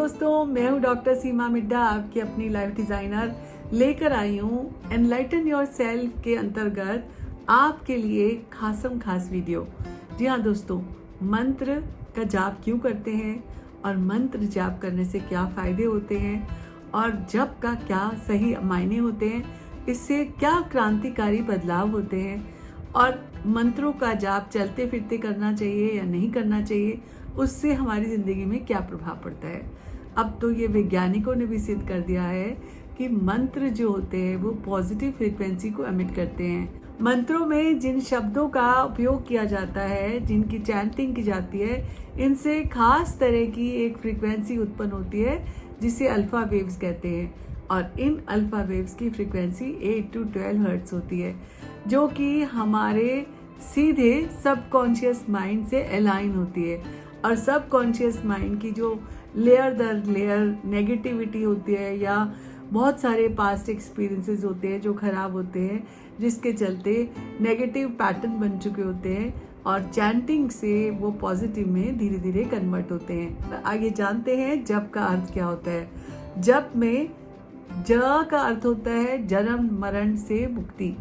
दोस्तों, मैं हूँ डॉक्टर सीमा मिड्डा, आपकी अपनी लाइफ डिजाइनर। लेकर आई हूँ एनलाइटन योर सेल्फ के अंतर्गत आपके लिए खासम खास वीडियो। जी हाँ दोस्तों, मंत्र का जाप क्यों करते हैं और मंत्र जाप करने से क्या फायदे होते हैं और जप का क्या सही मायने होते हैं, इससे क्या क्रांतिकारी बदलाव होते हैं और मंत्रों का जाप चलते फिरते करना चाहिए या नहीं करना चाहिए, उससे हमारी ज़िंदगी में क्या प्रभाव पड़ता है। अब तो ये वैज्ञानिकों ने भी सिद्ध कर दिया है कि मंत्र जो होते हैं वो पॉजिटिव फ्रीक्वेंसी को एमिट करते हैं। मंत्रों में जिन शब्दों का उपयोग किया जाता है, जिनकी चैंटिंग की जाती है, इनसे खास तरह की एक फ्रीक्वेंसी उत्पन्न होती है जिसे अल्फा वेव्स कहते हैं। और इन अल्फा वेव्स की फ्रीक्वेंसी 8 to 12 हर्ट्ज होती है, जो कि हमारे सीधे सबकॉन्शियस माइंड से अलाइन होती है। और सबकॉन्शियस माइंड की जो लेयर दर लेयर नेगेटिविटी होती है या बहुत सारे पास्ट एक्सपीरियंसेस होते हैं जो खराब होते हैं, जिसके चलते नेगेटिव पैटर्न बन चुके होते हैं और चैंटिंग से वो पॉजिटिव में धीरे धीरे कन्वर्ट होते हैं। आगे जानते हैं जप का अर्थ क्या होता है। जप में ज का अर्थ होता है जन्म मरण से मुक्ति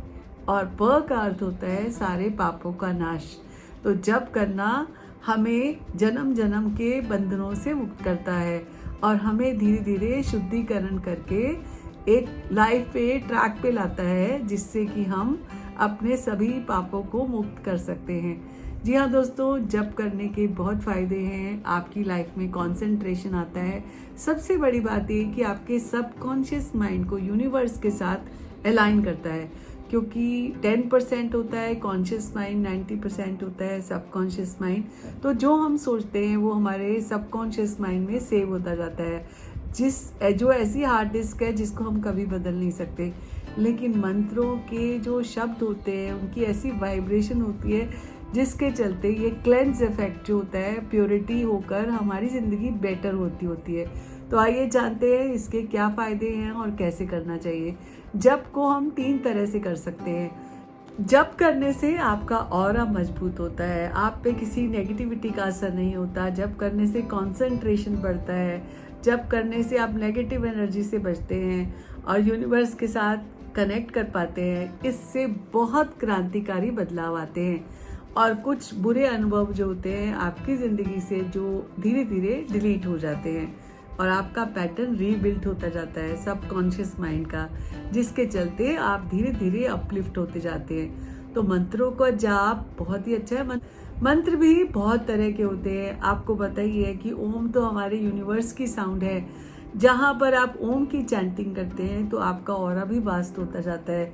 और प का अर्थ होता है सारे पापों का नाश। तो जप करना हमें जन्म जन्म के बंधनों से मुक्त करता है और हमें धीरे धीरे शुद्धिकरण करके एक लाइफ पे ट्रैक पे लाता है, जिससे कि हम अपने सभी पापों को मुक्त कर सकते हैं। जी हाँ दोस्तों, जप करने के बहुत फ़ायदे हैं। आपकी लाइफ में कंसंट्रेशन आता है। सबसे बड़ी बात ये कि आपके सबकॉन्शियस माइंड को यूनिवर्स के साथ अलाइन करता है, क्योंकि 10% होता है कॉन्शियस माइंड, 90% होता है सबकॉन्शियस माइंड। तो जो हम सोचते हैं वो हमारे सबकॉन्शियस माइंड में सेव होता जाता है, जो ऐसी हार्ड डिस्क है जिसको हम कभी बदल नहीं सकते। लेकिन मंत्रों के जो शब्द होते हैं उनकी ऐसी वाइब्रेशन होती है जिसके चलते ये क्लेंस इफेक्ट जो होता है, प्योरिटी होकर हमारी ज़िंदगी बेटर होती है। तो आइए जानते हैं इसके क्या फ़ायदे हैं और कैसे करना चाहिए। जप को हम 3 तरह से कर सकते हैं। जप करने से आपका ऑरा मजबूत होता है, आप पे किसी नेगेटिविटी का असर नहीं होता। जप करने से कंसंट्रेशन बढ़ता है। जप करने से आप नेगेटिव एनर्जी से बचते हैं और यूनिवर्स के साथ कनेक्ट कर पाते हैं। इससे बहुत क्रांतिकारी बदलाव आते हैं और कुछ बुरे अनुभव जो होते हैं आपकी ज़िंदगी से, जो धीरे धीरे डिलीट हो जाते हैं और आपका पैटर्न रीबिल्ड होता जाता है सबकॉन्शियस माइंड का, जिसके चलते आप धीरे धीरे अपलिफ्ट होते जाते हैं। तो मंत्रों का जाप बहुत ही अच्छा है। मंत्र भी बहुत तरह के होते हैं। आपको पता ही है कि ओम तो हमारे यूनिवर्स की साउंड है। जहाँ पर आप ओम की चैंटिंग करते हैं तो आपका ऑरा भी वास्ट होता जाता है।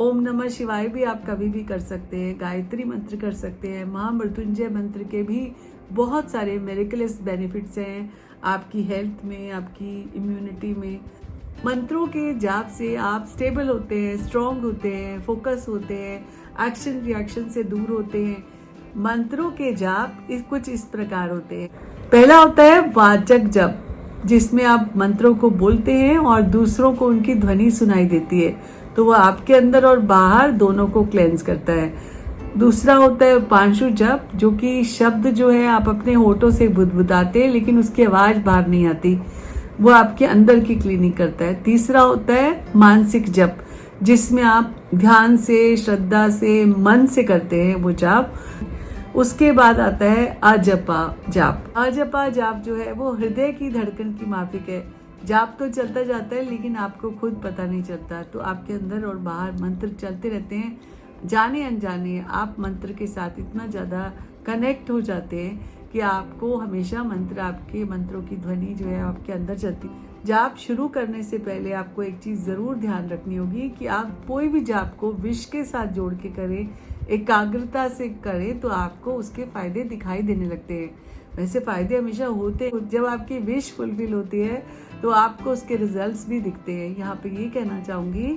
ओम नमः शिवाय भी आप कभी भी कर सकते हैं, गायत्री मंत्र कर सकते हैं, महामृत्युंजय मंत्र के भी बहुत सारे मेरिकलस बेनिफिट्स हैं आपकी हेल्थ में, आपकी इम्यूनिटी में। मंत्रों के जाप से आप स्टेबल होते हैं, स्ट्रॉन्ग होते हैं, फोकस होते हैं, एक्शन रिएक्शन से दूर होते हैं। मंत्रों के जाप कुछ इस प्रकार होते हैं। पहला होता है वाचक जप, जिसमें आप मंत्रों को बोलते हैं और दूसरों को उनकी ध्वनि सुनाई देती है, तो वो आपके अंदर और बाहर दोनों को क्लेंस करता है। दूसरा होता है पांशु जप, जो कि शब्द जो है आप अपने होठों से बुदबुदाते हैं लेकिन उसकी आवाज बाहर नहीं आती, वो आपके अंदर की क्लीनिंग करता है। तीसरा होता है मानसिक जप, जिसमें आप ध्यान से, श्रद्धा से, मन से करते हैं वो जाप। उसके बाद आता है अजपा जाप। अजपा जाप जो है वो हृदय की धड़कन की माफिक है। जाप तो चलता जाता है लेकिन आपको खुद पता नहीं चलता, तो आपके अंदर और बाहर मंत्र चलते रहते हैं। जाने अनजाने आप मंत्र के साथ इतना ज़्यादा कनेक्ट हो जाते हैं कि आपको हमेशा आपके मंत्रों की ध्वनि जो है आपके अंदर चलती। जाप शुरू करने से पहले आपको एक चीज़ ज़रूर ध्यान रखनी होगी कि आप कोई भी जाप को विश के साथ जोड़ के करें, एकाग्रता से करें, तो आपको उसके फ़ायदे दिखाई देने लगते हैं। वैसे फ़ायदे हमेशा होते हैं, जब आपकी विश फुलफिल होती है तो आपको उसके रिजल्ट्स भी दिखते हैं। यहाँ पे ये कहना चाहूँगी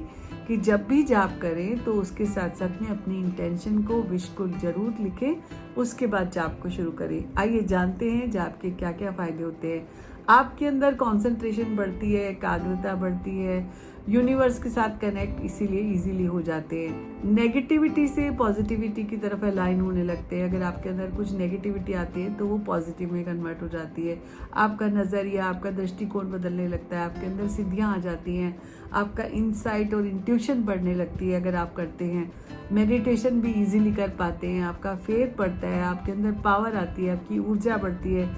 कि कि जब भी जाप करें तो उसके साथ साथ में अपनी इंटेंशन को, विश को जरूर लिखें, उसके बाद जाप को शुरू करें। आइए जानते हैं जाप के क्या क्या फायदे होते हैं। आपके अंदर कंसंट्रेशन बढ़ती है, एकाग्रता बढ़ती है, यूनिवर्स के साथ कनेक्ट इसीलिए इजीली हो जाते हैं। नेगेटिविटी से पॉजिटिविटी की तरफ अलाइन होने लगते हैं। अगर आपके अंदर कुछ नेगेटिविटी आती है तो वो पॉजिटिव में कन्वर्ट हो जाती है। आपका नज़रिया, आपका दृष्टिकोण बदलने लगता है, आपके अंदर सिद्धियाँ आ जाती हैं, आपका इंसाइट और इंट्यूशन बढ़ने लगती है अगर आप करते हैं। मेडिटेशन भी इजीली कर पाते हैं, आपका फेथ बढ़ता है, आपके अंदर पावर आती है, आपकी ऊर्जा बढ़ती है,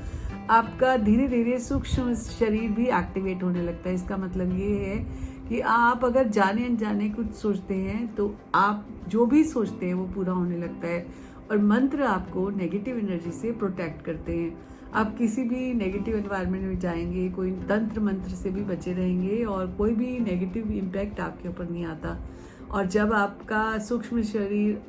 आपका धीरे धीरे सूक्ष्म शरीर भी एक्टिवेट होने लगता है। इसका मतलब ये है कि आप अगर जाने अनजाने कुछ सोचते हैं तो आप जो भी सोचते हैं वो पूरा होने लगता है। और मंत्र आपको नेगेटिव एनर्जी से प्रोटेक्ट करते हैं। आप किसी भी नेगेटिव एनवायरनमेंट में जाएंगे, कोई तंत्र मंत्र से भी बचे रहेंगे और कोई भी नेगेटिव इम्पैक्ट आपके ऊपर नहीं आता। और जब आपका सूक्ष्म शरीर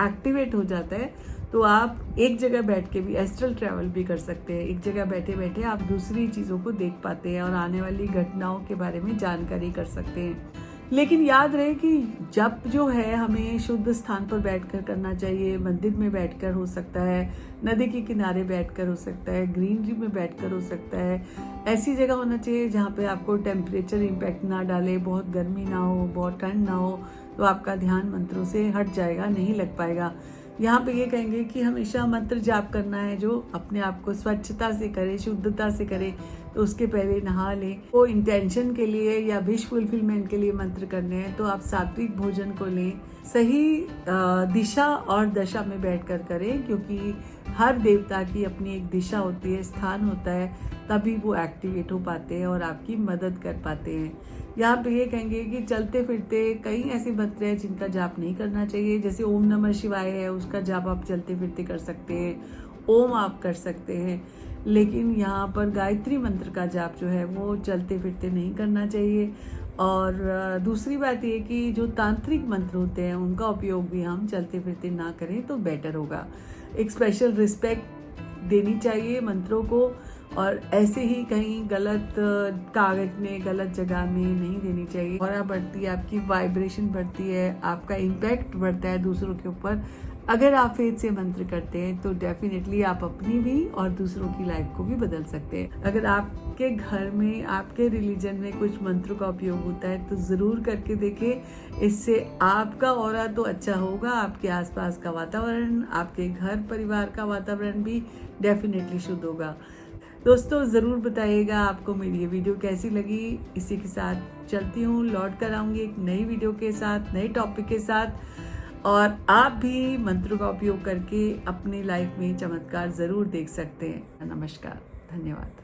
एक्टिवेट हो जाता है तो आप एक जगह बैठ के भी एस्ट्रल ट्रैवल भी कर सकते हैं। एक जगह बैठे बैठे आप दूसरी चीज़ों को देख पाते हैं और आने वाली घटनाओं के बारे में जानकारी कर सकते हैं। लेकिन याद रहे कि जप जो है हमें शुद्ध स्थान पर बैठकर करना चाहिए। मंदिर में बैठकर हो सकता है, नदी के किनारे बैठकर हो सकता है, ग्रीनरी में बैठकर हो सकता है। ऐसी जगह होना चाहिए जहाँ पे आपको टेम्परेचर इम्पैक्ट ना डाले, बहुत गर्मी ना हो, बहुत ठंड ना हो, तो आपका ध्यान मंत्रों से हट जाएगा, नहीं लग पाएगा। यहाँ पे ये कहेंगे कि हमेशा मंत्र जाप करना है जो अपने आप को स्वच्छता से करे, शुद्धता से करे, तो उसके पहले नहा लें। वो इंटेंशन के लिए या विश फुलफिलमेंट के लिए मंत्र करने हैं तो आप सात्विक भोजन को लें, सही दिशा और दशा में बैठकर करें, क्योंकि हर देवता की अपनी एक दिशा होती है, स्थान होता है, तभी वो एक्टिवेट हो पाते हैं और आपकी मदद कर पाते हैं। यहाँ पे ये कहेंगे कि चलते फिरते कई ऐसे मंत्र हैं जिनका जाप नहीं करना चाहिए। जैसे ओम नमः शिवाय है, उसका जाप आप चलते फिरते कर सकते हैं, ओम आप कर सकते हैं। लेकिन यहाँ पर गायत्री मंत्र का जाप जो है वो चलते फिरते नहीं करना चाहिए। और दूसरी बात ये कि जो तांत्रिक मंत्र होते हैं उनका उपयोग भी हम चलते फिरते ना करें तो बेटर होगा। एक स्पेशल रिस्पेक्ट देनी चाहिए मंत्रों को, और ऐसे ही कहीं गलत कागज में, गलत जगह में नहीं देनी चाहिए। ऑरा बढ़ती है, आपकी वाइब्रेशन बढ़ती है, आपका इम्पैक्ट बढ़ता है दूसरों के ऊपर। अगर आप फेथ से मंत्र करते हैं तो डेफिनेटली आप अपनी भी और दूसरों की लाइफ को भी बदल सकते हैं। अगर आपके घर में, आपके रिलीजन में कुछ मंत्रों का उपयोग होता है तो ज़रूर करके देखें। इससे आपका ऑरा तो अच्छा होगा, आपके आसपास का वातावरण, आपके घर परिवार का वातावरण भी डेफिनेटली शुद्ध होगा। दोस्तों ज़रूर बताइएगा आपको मेरी ये वीडियो कैसी लगी। इसी के साथ चलती हूँ, लौट कर आऊँगी एक नई वीडियो के साथ, नए टॉपिक के साथ। और आप भी मंत्रों का उपयोग करके अपनी लाइफ में चमत्कार ज़रूर देख सकते हैं। नमस्कार, धन्यवाद।